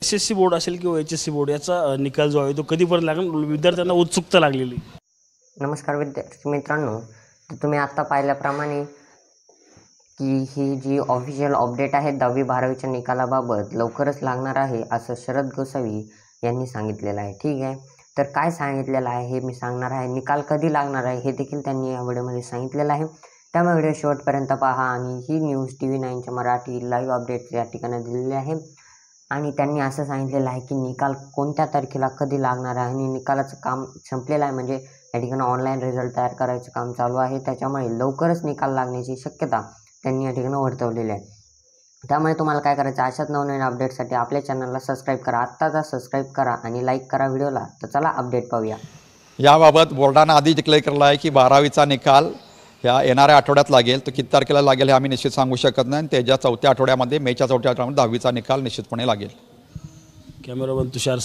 SSC board असेल किंवा HSC board याचा निकाल जो आहे तो कधीपर्यंत लागेल, विद्यार्थ्यांना उत्सुकता लागलेली. नमस्कार विद्यार्थी मित्रांनो, तर तुम्ही आत्ता पाहिल्याप्रमाणे की ही जी ऑफिशियल अपडेट आहे 10वी 12वीच्या निकालाबाबत लवकरच लागणार आहे असं शरद गोसावी यांनी सांगितलेलं आहे. ठीक आहे, तर काय सांगितलेलं आहे हे मी सांगणार आहे. निकाल कधी लागणार आहे हे देखील त्यांनी या व्हिडिओमध्ये सांगितलेलं आहे. त्यामुळे व्हिडिओ शेवटपर्यंत पहा आणि ही न्यूज TV9च्या मराठी लाईव्ह अपडेट या ठिकाणी दिलेली आहे. आणि त्यांनी असं सांगितलेलं आहे की निकाल कोणत्या तारखेला कधी लागणार आहे आणि निकालाचं काम संपलेलं आहे, म्हणजे या ठिकाणी ऑनलाईन रिझल्ट तयार करायचं काम चालू आहे. त्याच्यामुळे लवकरच निकाल लागण्याची शक्यता त्यांनी या ठिकाणी वर्तवलेली आहे. त्यामुळे तुम्हाला काय करायचं, अशाच नवनवीन अपडेटसाठी आपल्या चॅनलला सबस्क्राईब करा, आत्ताचा सबस्क्राईब करा आणि लाईक करा व्हिडिओला. तर चला अपडेट पाहूया. याबाबत बोर्डानं आधी डिक्लेअर केलं आहे की 12वीचा निकाल ह्या येणाऱ्या आठवड्यात लागेल. तो किती तारखेला लागेल हे आम्ही निश्चित सांगू शकत नाही. त्याच्या चौथ्या आठवड्यामध्ये, मेच्या चौथ्या आठवड्यामध्ये 10वीचा निकाल निश्चितपणे लागेल. कॅमेरामन तुषार.